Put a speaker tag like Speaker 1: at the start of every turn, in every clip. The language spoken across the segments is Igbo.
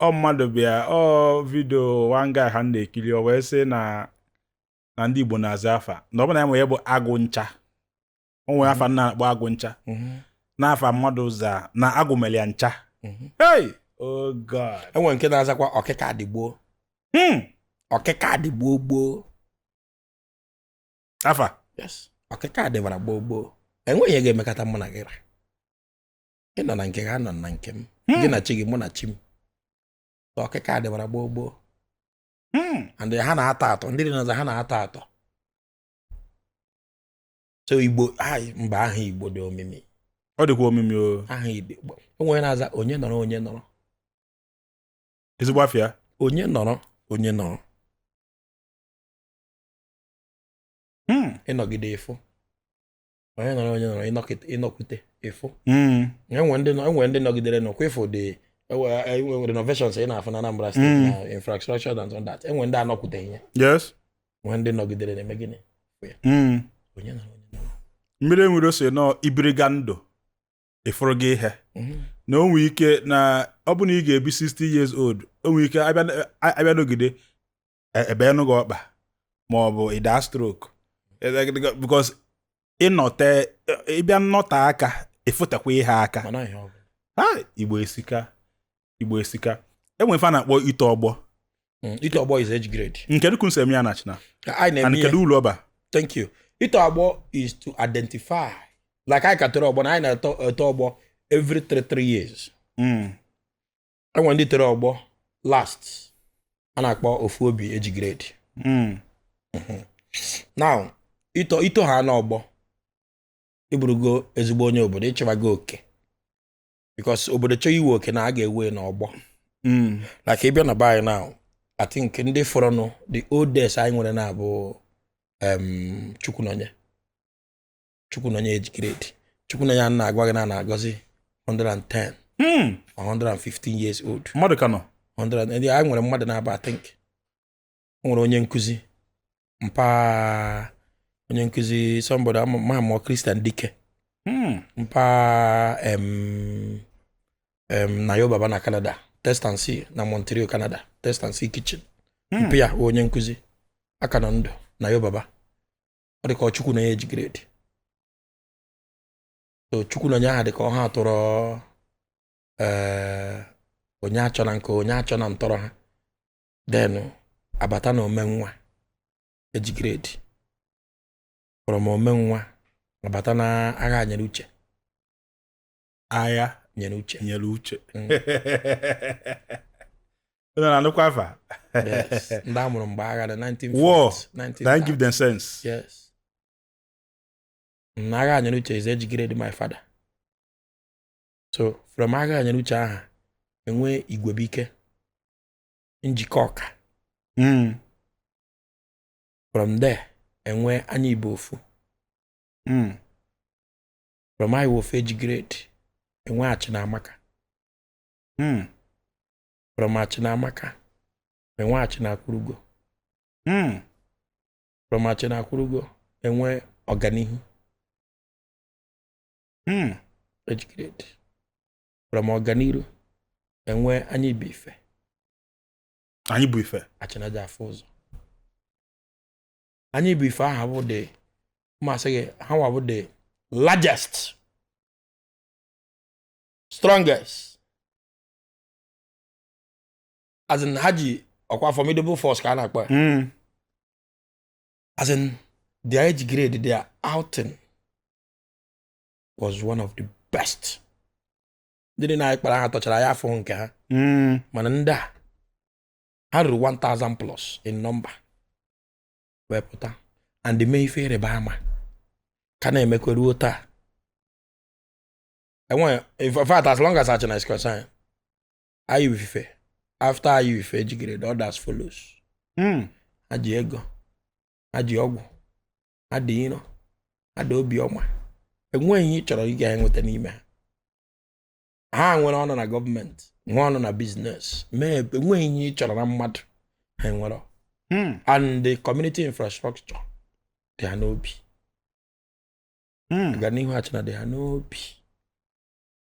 Speaker 1: mmadụ bịa vidio one guy ha na-ekiri o wee sị na ndị Igbo na-aza afa na ọ bụ na enwe ya bụ agụ ncha onwe afa na-akpọ agụ ncha n'afa mmadụ za na agụ melia ncha hey oh god
Speaker 2: enwe nke na-azakwa ọkịka adịgbo ọkịka adịgbo gboo
Speaker 1: afa
Speaker 2: yes ọkịka adịbara gboo gboo enweghị ihe ga-emekọta mụ na gị ị nọ na nke ha nọ na nke m gị na chi gị mụ na chi m ọkịka adịbara gboo gboo and ha na-atọ atọ ndị dị n'ọzọ ha na-atọ atọ so Igbo mba aha Igbo dị omimi
Speaker 1: ọ dịkwa omimi o
Speaker 2: aha Igbo onwe na-aza onye nọrọ onye nọrọ
Speaker 1: ezigbo afịa
Speaker 2: onye nọrọ onye nọrọ ịnọgide ịfụ onye nọrọ onye nọrọ ịnọkwute ịfụ enwe ndị nọgidere n'ọkwa ịfụ dị renovations ị na-afụ na Anambra State na infrastructure and all that enwe ndị anọkwuteghị ya
Speaker 1: yes
Speaker 2: enwe ndị nọgidere na-eme gịnị onye nọrọ onye nọrọ
Speaker 1: mmiri enwere ose nọ ibiriga ndụ ịfụrụ gị ihe na o nwere ike na ọ bụ na ị ga-ebi 60 years old o nwere ike abịa n'ogide ebe enu gị ọkpa ma ọ bụ ịda stroke because ịbịa nnọte aka ịfụtakwa ihe aka Igbo esika enwe ife a na-akpọ ite ọgbọ
Speaker 2: ite ọgbọ is age grade
Speaker 1: nke dịkụ nsem ya nachina and kedu ụlọ ọba
Speaker 2: thank you ite ọgbọ is to identify like anyị katọrọ ọgbọ na anyị na-eto ọgbọ every 3 years enwe ndị tere ọgbọ last a na-akpọ ofu obi age grade now ito ha n'ọgbọ iburugo ezigbo onye obodo ịchịbago oke because obodo chọọ iwe oke na a ga-ewe n'ọgbọ like ịbịa na be now I think ndị fọrọnụ the old days anyị nwere na-abụ Chukwunonye age grade Chukwunonye a na-agwa gị na-agọzi 110 115 years old
Speaker 1: mmadụ ka nọ
Speaker 2: 100 ndị anyị nwere mmadụ na-aba I think nwere onye nkụzi onye nkụzi somebody ma Christian Dike na Yoruba na Canada test and see na Montreal Canada test and see kitchen mpịa onye nkụzi aka na ndụ na Yoruba ọ dị ka Chukwu na age grade so Chukwu na onye ahụ dị ka ọha atụrụ onye achọ na nke onye achọ na ntọrọ ha then abata na omenwa age grade from omenwa abata na agha nyere uche
Speaker 1: agha
Speaker 2: nyere uche
Speaker 1: na nnukwu afa
Speaker 2: yes ndị amụrụ mgbe agha na
Speaker 1: 1940s that give them sense
Speaker 2: yes na agha nyere uche is age grade my father so from agha nyere uche aha enwe Igwebike njikọ ọka from there enwe anya Igbo ofu from anyị ofu age grade enwe Achinamaka from Achinamaka enwe Achinakwurugo from Achinakwurugo enwe Ọganihu age grade from Ọganiru enwe anya Igbo Ife
Speaker 1: anyị bụ ife
Speaker 2: Achinaja afọ ụzọ anyị bụ ife aha bụ the masị gị ha wa bụ the largest strongest as in ha ji ọkwa formidable force ka a na-akpọ as in their age grade their outing was one of the best ndị na kpara ha tọchara ya afọ nke ha mana ndị a ha ruru 1000 plus in number wee pụta and mee ife ịrịba ama ka na-emekwa ruo taa enwe in fact as long as Achina is concerned ayi ife after ayi ife ejigere the others follows ha ji ego ha ji ọgwụ ha dị iro ha dị obiọma enweghị ihe ị chọrọ ị ga-enweta n'ime ha nwere ọnụ na gọọmenti nwe ọnụ na biznes mee enweghị ihe ị chọrọ na mmadụ ha nwere and the community infrastructure dị ha n'obi ọganihu Achina dị ha n'obi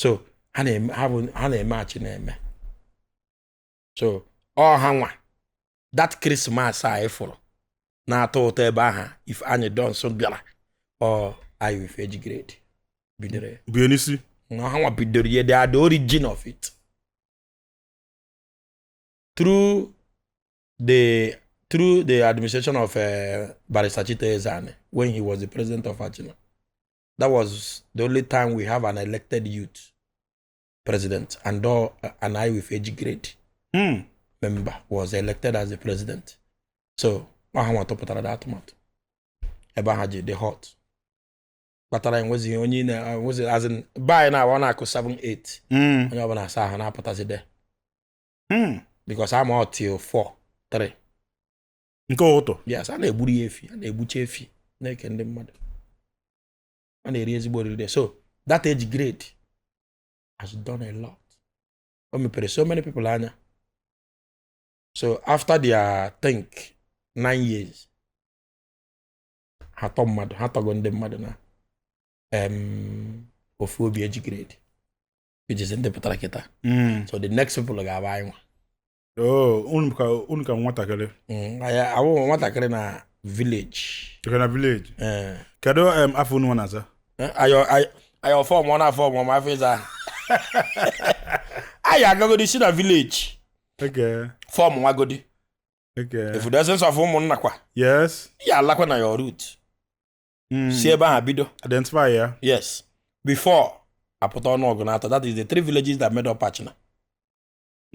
Speaker 2: so ha na-eme Achina eme So ọ ha nwa that Christmas a ịfụrụ na-atọ ụtọ ebe aha if anyị dọnso bịara ọ anyị wife eji grade bidoro ya.
Speaker 1: Bie n'isi.
Speaker 2: Ha nwa bidoro ya, they are the origin of it. Through the administration of Barrister Chite Ezane, when he was the president of Achina. That was the only time we have an elected youth president, and I with age grade member was elected as the president. So, I want to put that automatic. Ebahaji, the hot. But I was the only, was it as in, by now, 7-8. And you're going to say, I put as a day. Because I'm out till 4-3.
Speaker 1: Nke ụtọ.
Speaker 2: Yes, a na-egburu efi, a na-egbucha efi na-eke ndị mmadụ. A na-eri ezigbo oriri. So, that age grade has done a lot. O mepere so many people anya. So, after their, think, 9 years, ha tọgo ndị mmadụ na ofu obi age grade, which is ndị pụtara kịta. So, the next people ga-aba anyị nwa.
Speaker 1: Oh, unu ka nwatakịrị.
Speaker 2: Awụ nwatakịrị na village.
Speaker 1: Na village. Kedu afọ unu na-aza?
Speaker 2: Ayo form one form my face. Ayo agagodi si na village.
Speaker 1: Okay.
Speaker 2: Form nwagodi.
Speaker 1: Okay.
Speaker 2: If the sense of ụmụnna kwa.
Speaker 1: Yes.
Speaker 2: Ya alakwa na your root. Si ebe ha bido.
Speaker 1: Identify ya.
Speaker 2: Yes. Before apụta ọnụ ọgụ na atọ, that is the 3 villages that made up Achina.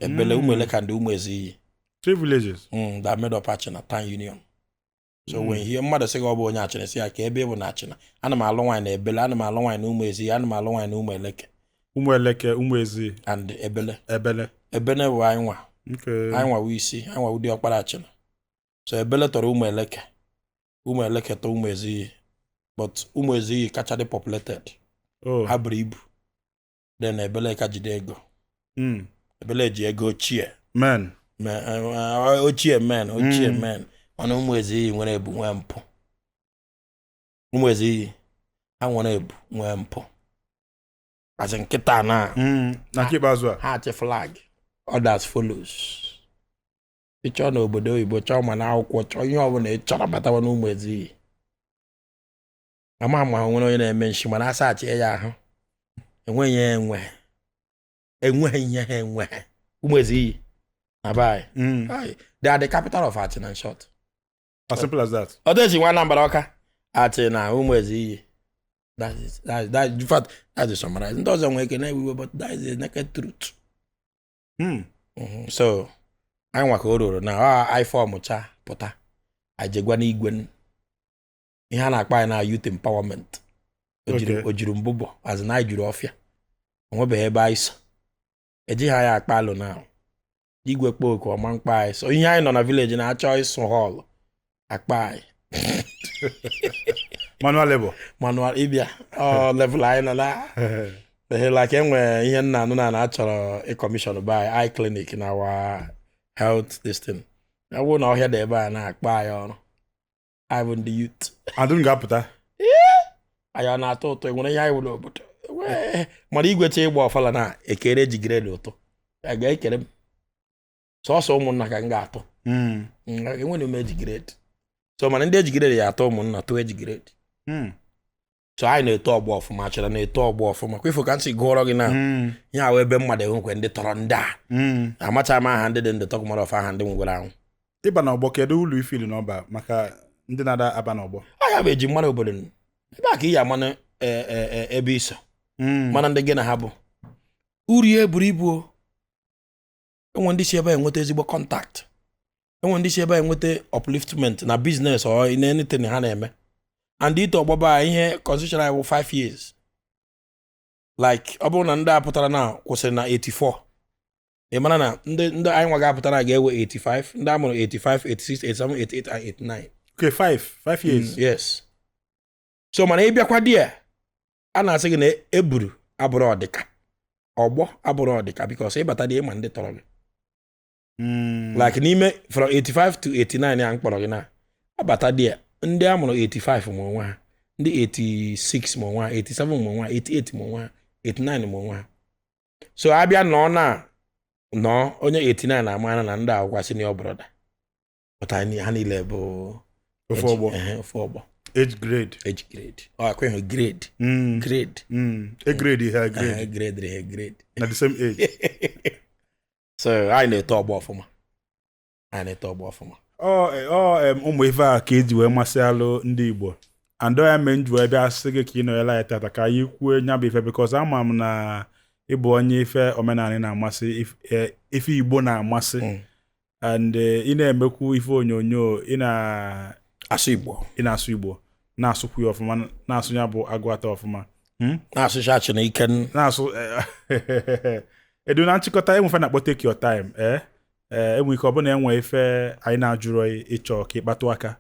Speaker 2: Ebele Umeleka and Umezi.
Speaker 1: 3 villages.
Speaker 2: That made up Achina Town Union. So when he mother say obo onye Achina, say aka ebe bụ na Achina. Ana m alụ nwaanyị na Ebele, ana m alụ nwaanyị na Umezi, ana m alụ nwaanyị na Umeleke.
Speaker 1: Umeleke, Umezi
Speaker 2: and Ebele.
Speaker 1: Ebele
Speaker 2: bụ anyị nwa.
Speaker 1: Okay.
Speaker 2: Anyị nwa isi, anyị nwa ụdị ọkpara Achina. So Ebele tọrọ Umeleke. Umeleke tọrọ Umezi. But Umezi kacha dị populated.
Speaker 1: Oh.
Speaker 2: Ha buru ibu. Then Ebele ka jide ego. Ebele ji ego ochie.
Speaker 1: Men.
Speaker 2: Ochie men. Mana Umezi nwere ebu nwe mpụ. Umezi ha nwere ebu nwe mpụ. As in nkịta na.
Speaker 1: Na kibazụ a.
Speaker 2: Ha achị flag. Others follows. Ịchọ na obodo oyibo chọọ ma na akwụkwọ chọọ ihe ọbụla ị chọrọ batawa na Umezi. Ama nwere onye na-eme nshi mana asa achị ya ahụ. Enweghị ihe. Umezi abai. They are the capital of Achina in short.
Speaker 1: As simple as that.
Speaker 2: Others one number oka Achina Umezi. That in fact that's the summary. It doesn't make any way, but that is the naked truth. So I want to go now. I form cha pota. I jegwa n'igwe. Ihe na-akpa na youth empowerment. Ojiri mbubo as na juru ofia. Onwebe ebe aiso. Eji ha ya akpa alụ na. Igwe kpo ko ma nkpa anyị. So ihe anyị nọ na village na-achọ ịsụ hall. Akpa anyị.
Speaker 1: Manual labor.
Speaker 2: Manual ibia. Oh level anyị nọ na. Like enwe ihe nna anụ na achọrọ a commission by eye clinic na our health this thing. I won't know here the ebe na akpa anyị ọrụ. I want the youth.
Speaker 1: Adun ga-apụta.
Speaker 2: Anyị na-atọ ụtọ nwere ihe anyị wụrụ obodo. Mana igwecha ịgba ọfala na ekere ji grade ụtọ. A ga-ekere m. Sọsọ ụmụnna ka m ga-atọ. Enwere m eji grade. So mana ndị eji grade ya atọ ụmụnna tụọ eji grade. So anyị na-eto ọgbọ ọfụma, achara na-eto ọgbọ ọfụma. Kwa ifo ka nsị gụọrọ gị na ihe ahụ ebe mmadụ enwekwe ndị tọrọ ndị a. Amacha m aha ndị dị ndị tọkụ mmadụ ọfa aha ndị nwegwere anwụ.
Speaker 1: Ịba na ọgbọ kedu ụlọ ifili n'ọba maka ndị na-ada aba n'ọgbọ?
Speaker 2: Anya bụ eji mmanụ obodo ebe a ka iyi amanụ ebe iso. Mana ndị gị na ha bụ uri eburu ibu. Enwe ndị si ebe enweta ezigbo contact. Enwe ndị si ebe enweta upliftment na business or in anything ha na-eme. And ito ọgbọba ihe constitution anyị bụ 5 years. Like ọ bụrụ na ndị a pụtara na kwụsịrị na 84. Ị mara na ndị anyị nwa ga-apụtara ga-ewe 85. Ndị a mụrụ 85, 86, 87, 88 and 89.
Speaker 1: Okay, 5 years.
Speaker 2: Yes. So mana ị bịakwa di a na-asị gị na eburu abụrụ ọdịka. Ọgbọ abụrụ ọdịka because ịbata dị ịma ndị tọrọ gị. Like n'ime from 85 to 89 ya mkpọrọ gị na abata dị ndị a mụrụ 85 mụ nwa ha, ndị 86 mụ nwa ha, 87 mụ nwa ha, 88 mụ nwa ha, 89 mụ nwa ha. So abịa nọ na No, onye 89 na-ama na ndị akwụkwọ senior brother. But ha niile bụ
Speaker 1: Ofu ọgbọ.
Speaker 2: ofu ọgbọ.
Speaker 1: Age grade.
Speaker 2: Age grade. Ọ akweghị grade. Grade.
Speaker 1: A grade ihe grade.
Speaker 2: Grade ihe grade.
Speaker 1: Na the same age.
Speaker 2: So anyị na-eto ọgbọ ọfụma.
Speaker 1: Ụmụ ife a ka eji wee masị alụ ndị Igbo. And ya mee nji wee bịa sị gị ka ị nọnyela ya tata ka anyị kwuo nya bụ ife because ama m na ịbụ onye ife omenala na-amasị ife Igbo na-amasị. And ị na-emekwu ife onyonyo ị
Speaker 2: na-asụ Igbo
Speaker 1: na-asụkwu ya ọfụma na-asụ ya bụ agụata ọfụma
Speaker 2: na-asụ chachi na ike
Speaker 1: na-asụ edu na nchịkọta enwefe na-akpọ take your time enwe ike ọ bụ na enwe ife anyị na-ajụrụ ịchọ ka ịkpatụ aka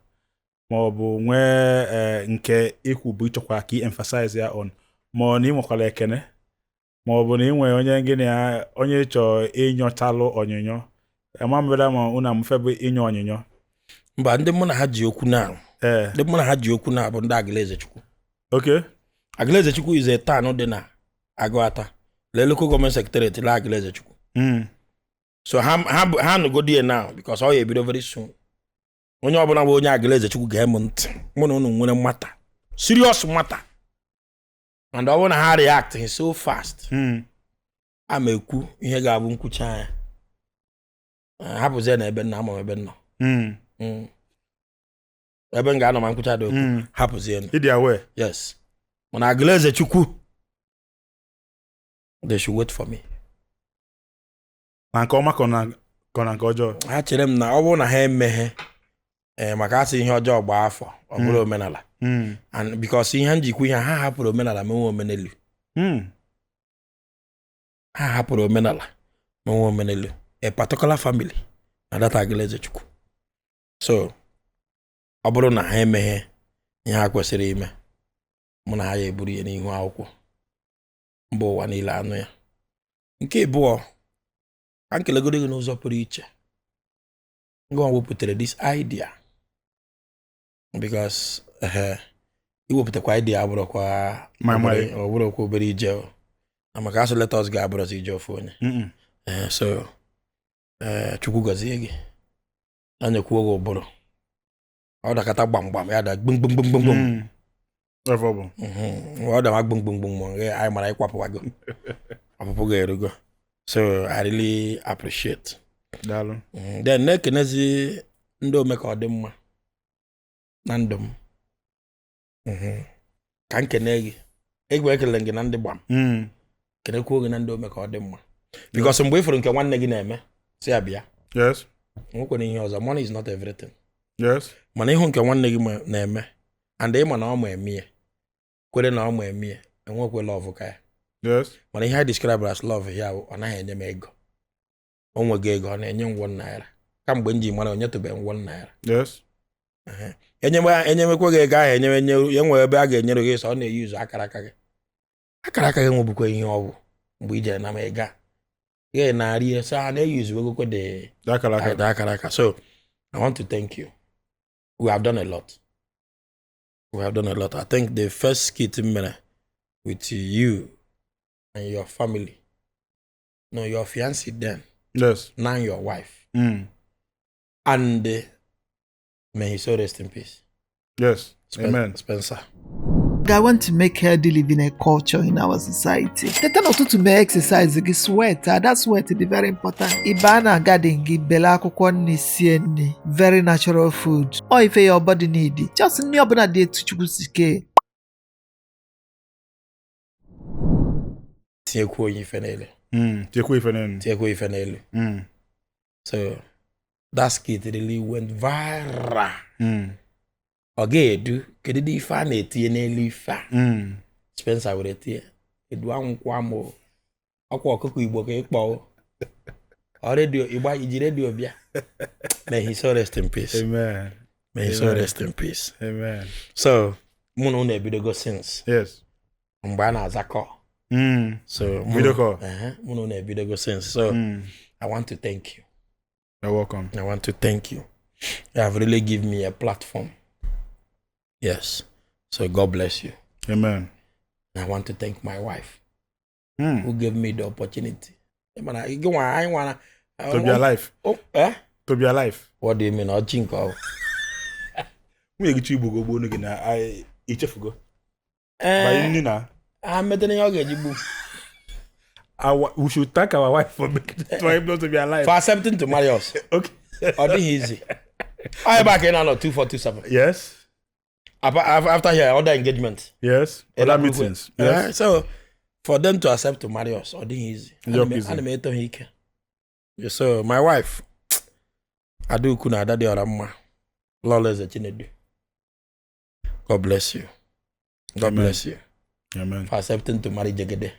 Speaker 1: ma ọ bụ nwee nke ikwu bụ ịchọkwa ka ị emphasize ya on ma ọ na ị nwekwara ekene ma ọ bụ na ị nwere onye gịnị ya onye chọọ ịnyọchalụ onyonyo amambeda ma unu amụfe bụ inye onyonyo
Speaker 2: mba ndị mụ na ha ji okwu na bụ ndị Agalaezechukwu.
Speaker 1: Okay.
Speaker 2: Agalaezechukwu is a town dị na Agụata le local government secretariat la Agalaezechukwu. So ha nụgodi ya now because ọ ya ebido very soon. Onye ọbụla bụ onye Agalaezechukwu ga-eme ntị mụ na unu nwere mmata serious mmata and ọ bụrụ na ha react so fast ama ekwu ihe ga-abụ nkwucha ya hapụzie na ebe nna ama ebe nọ ebe m ga-anọ ma nkwucha dị okwu hapụzie nọ.
Speaker 1: Ịdị aware?
Speaker 2: Yes. Mana Agalaezechukwu they should wait for me.
Speaker 1: Na nke ọma kọ na nke ọjọọ.
Speaker 2: Ha chere m na ọ bụrụ na ha emeghe maka asị ihe ọjọọ gbaa afọ ọ bụrụ omenala and because ihe njikwa ihe ha hapụrụ omenala menwe omenelu a particular family na data Agalaezechukwu. So ọ bụrụ na ha emeghe ihe ha kwesịrị ime mụ na ha ya eburu ya n'ihu akwụkwọ mba ụwa niile anụ ya. Nke abụọ ka nkelegodo gị n'ụzọ pụrụ iche ngwa wepụtara this idea because iwepụtakwa idea abụrụkwa obere ije na maka asụ let us ga-abụrụzi ije ofu onye. So Chukwu gọzie gị anyekwuo gị ụbụrụ ọ dakata gbamgbam ya da gbumgbumgbumgbum ọ da ma gbumgbumgbum anyị mara ịkwapụwago ọpụpụ ga-erugo. So I really appreciate.
Speaker 1: Daalụ.
Speaker 2: Then na-ekenezi ndị ome ka ọ dị mma na ndụ m ka nkene gị egbe ekele gị na ndị gbam kenekwuo gị na ndị ome ka ọ dị mma because mgbe ịfụrụ nke nwanne gị na-eme si ya bịa.
Speaker 1: Yes.
Speaker 2: Nwekwere ihe ọzọ money is not everything.
Speaker 1: Yes.
Speaker 2: Mana ịhụ nke nwanne gị na-eme and ịma na ọ ma eme ya kwere na ọ ma eme ya enwekwe love ka ya.
Speaker 1: Yes.
Speaker 2: Mana ihe I describe as love ya ọ naghị enye m ego o nwego ego ọ na-enye m 1 naira kamgbe m ji mara onye tụbe m 1 naira.
Speaker 1: Yes.
Speaker 2: Enyemekwa gị ego ahụ ya nwere ebe a ga-enyere gị so ọ na-eyuzu akara aka gị nwebukwa ihe ọ bụ mgbe ije na m ego a na-arị so ha na-eyuzu egokwe dị akara aka. So I want to thank you. We have done a lot. I think the first skit mere with you and your family, no, your fiancé then,
Speaker 1: yes,
Speaker 2: now your wife, and may he so rest in peace.
Speaker 1: Yes, amen.
Speaker 2: Spencer.
Speaker 3: I want to make healthy living a culture in our society. Teta n'ụtụtụ mee exercise gị sweat, that sweat is very important. Ịba na garden gị bele akwụkwọ nri sie nri, very natural food. Or ife your body need, just nri ọbụla dị etu Chukwu si kee.
Speaker 2: Tiekwu ife n'elu.
Speaker 1: Tiekwu ife n'elu.
Speaker 2: So that skit really went viral. Ọ ga-edu kedu dị ife a na-etinye n'elu ife a Spencer were tie edu anwụkwọ amụ ọkwa ọkụkọ Igbo ka ịkpọ ọ redio Igba iji redio bịa. May he so rest in peace.
Speaker 1: Amen.
Speaker 2: May he so rest in peace.
Speaker 1: Amen.
Speaker 2: So mụ na unu ebidogo since
Speaker 1: yes
Speaker 2: mgbe a na-azakọ so
Speaker 1: video call
Speaker 2: mụ na unu ebidogo since. So I want to thank you.
Speaker 1: You're welcome.
Speaker 2: I want to thank you. You have really given me a platform. Yes. So God bless you.
Speaker 1: Amen.
Speaker 2: And I want to thank my wife who gave me the opportunity. Mana gị nwa anyị nwa na
Speaker 1: To be alive. To be alive.
Speaker 2: What do you mean? Ọchị nke ọ.
Speaker 1: Nwunye gị chi Igbo go gbuo gị na ichefugo. By nni na.
Speaker 2: Metene ya ọ ga-eji gbu.
Speaker 1: We should thank our wife for him not to be alive.
Speaker 2: For accepting to marry us.
Speaker 1: Okay.
Speaker 2: Ọ dịghị easy. I back in 2427.
Speaker 1: Yes.
Speaker 2: After here, other engagement.
Speaker 1: Yes. Other meetings. Yes.
Speaker 2: So for them to accept to marry us, ọ dịghị easy. Ana m eto ha ike. So my wife, Adauku na Ada dị ọra mma. Lawless Chinedu. God bless you. God bless you.
Speaker 1: Amen.
Speaker 2: For accepting to marry Jegede.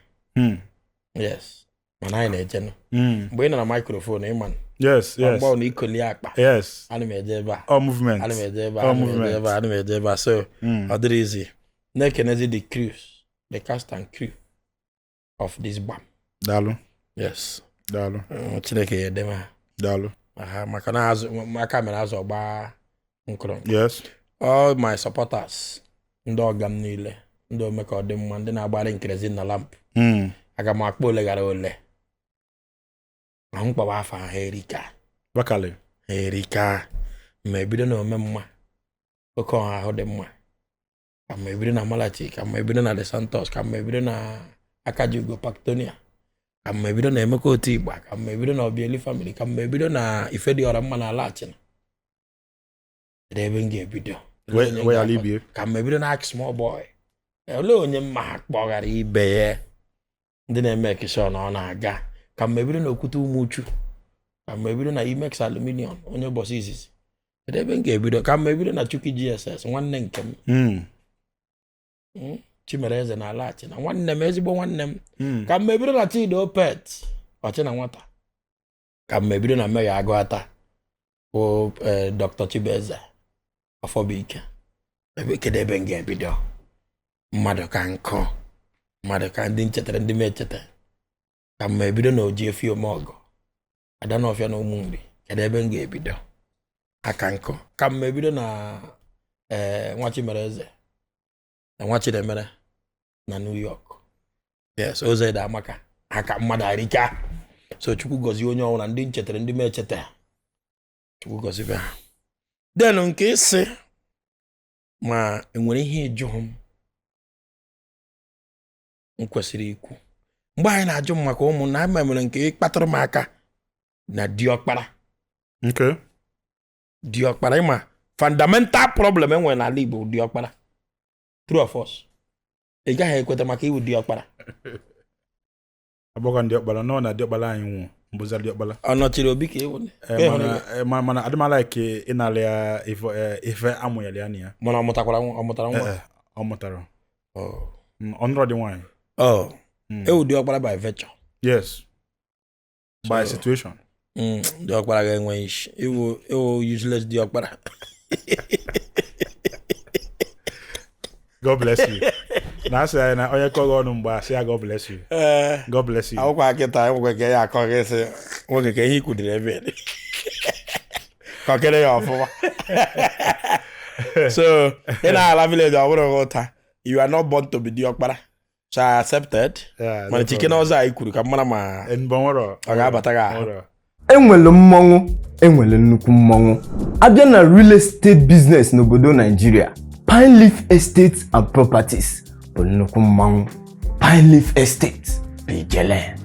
Speaker 2: Yes. Man, I na-eche no. Mgbe ị nọ na microphone, man.
Speaker 1: Yes, yes.
Speaker 2: Mgbe ọ na-ikoli akpa.
Speaker 1: Yes.
Speaker 2: Ana m eje ebe a.
Speaker 1: All movement.
Speaker 2: Ana m eje ebe a.
Speaker 1: All
Speaker 2: Ana m
Speaker 1: movement.
Speaker 2: eje ebe a. Ana m eje ebe a. So, ọ dịrị easy. Na-ekenezi the crews, the cast and crew of this BAM.
Speaker 1: Daalụ.
Speaker 2: Yes.
Speaker 1: Daalụ.
Speaker 2: Chineke ya edeme ha.
Speaker 1: Daalụ.
Speaker 2: Maka na aka mere azụ ọgba nkụrụ.
Speaker 1: Yes.
Speaker 2: All my supporters, ndị ọga m niile, ndị ome ka ọ dị mma, ndị na-agbara nkerezi na lamp. Aga m akpọ ole gara ole. Ma m kpọwa afọ ha erika.
Speaker 1: Bakali.
Speaker 2: Erika. Ma ebido na ome mma. Oke ọha ahụ dị mma. Ka ma ebido na Malachi, ka ma ebido na The Santos, ka ma ebido na Akajugo Pactonia, ka ma ebido na Emeka Otu Igba, ka ma ebido na Obieli Family, ka ma ebido na Ife dị ọra mma na ala Achịna. Ebe m ga-ebido.
Speaker 1: Where you live?
Speaker 2: Ka ma ebido na Ask Small Boy. Olee onye mma ha kpọgara ibe ya. Ndị na-eme ekishọ na ọ na-aga. Ka ma ebido na Okwute Ụmụuchu. Ka ma ebido na Imex Aluminium, onye ụbọchị izizi. Ebe m ga-ebido. Ka ma ebido na Chuki GSS, nwanne nke m. Chimereze na ala Achịna, nwanne m, ezigbo nwanne m. Ka m ebido na Chido Pet, ọchị na nwata. Ka m ebido na Mega Agụata, bụ Dr. Chibeze Afọbụike. Kedu ebe m ga-ebido? Mmadụ ka nkụ, mmadụ ka ndị nchetara ndị m echeta. Ka m ebido na Ojiefi Omeọgọ, Adanọfịa na Ụmụnri. Kedu ebe m ga-ebido? Aka nkụ. Ka m ebido na nwa Chimereze na nwa Chidemere na New York. Yes, Ozeda Amaka. Aka mmadụ arịka. So Chukwu gọzie onye ọwụna ndị nchetara ndị m echeta. Chukwu gọzie ha. Then nke isi ma enwere ihe ịjụ m kwesịrị ikwu. Mgbe anyị na-ajụ m maka ụmụnna anyị mere nke kpatụrụ m aka na diọkpara.
Speaker 1: Okay.
Speaker 2: Diọkpara ịma fundamental problem enwere n'ala Igbo diọkpara. True of us. Ị gaghị ekweta maka iwu diọkpara.
Speaker 1: Abụghị ndị ọkpara nọ na diọkpara anyị nwụ mbụza diọkpara.
Speaker 2: Ọ nọchiri obi ka ewu.
Speaker 1: Mana adịmala ike ịnala ya ife amụnyere ya na ya.
Speaker 2: Mana ọ mụtara nwa.
Speaker 1: Ọ mụtara. Ọnụrụ dị nwaanyị.
Speaker 2: Ewu diọkpara by virtue.
Speaker 1: Yes. By situation.
Speaker 2: Diọkpara ga-enwe ishi. Ewu useless diọkpara.
Speaker 1: God bless you. Na asị anyị na onye kọghị ọnụ mgbe asị ya God bless you. God bless you.
Speaker 2: Akwụkwọ akịta enwekwe ka ya akọghị sị nwoke ka ihe ikwudiri ebe kọkere ya ọfụma. So ị na-ala village ọ bụrụ ụta. You are not born to be diọkpara. So I accepted. Mana chike na ọzọ anyị kwuru ka mara ma ọ ga-abata gị ahụ.
Speaker 4: Enwere mmọnwụ, enwere nnukwu mmọnwụ. Abịa na real estate business n'obodo Nigeria. Pine Leaf Estates and Properties bụ nnukwu mmanwụ. Pine Leaf Estates bụ ijele.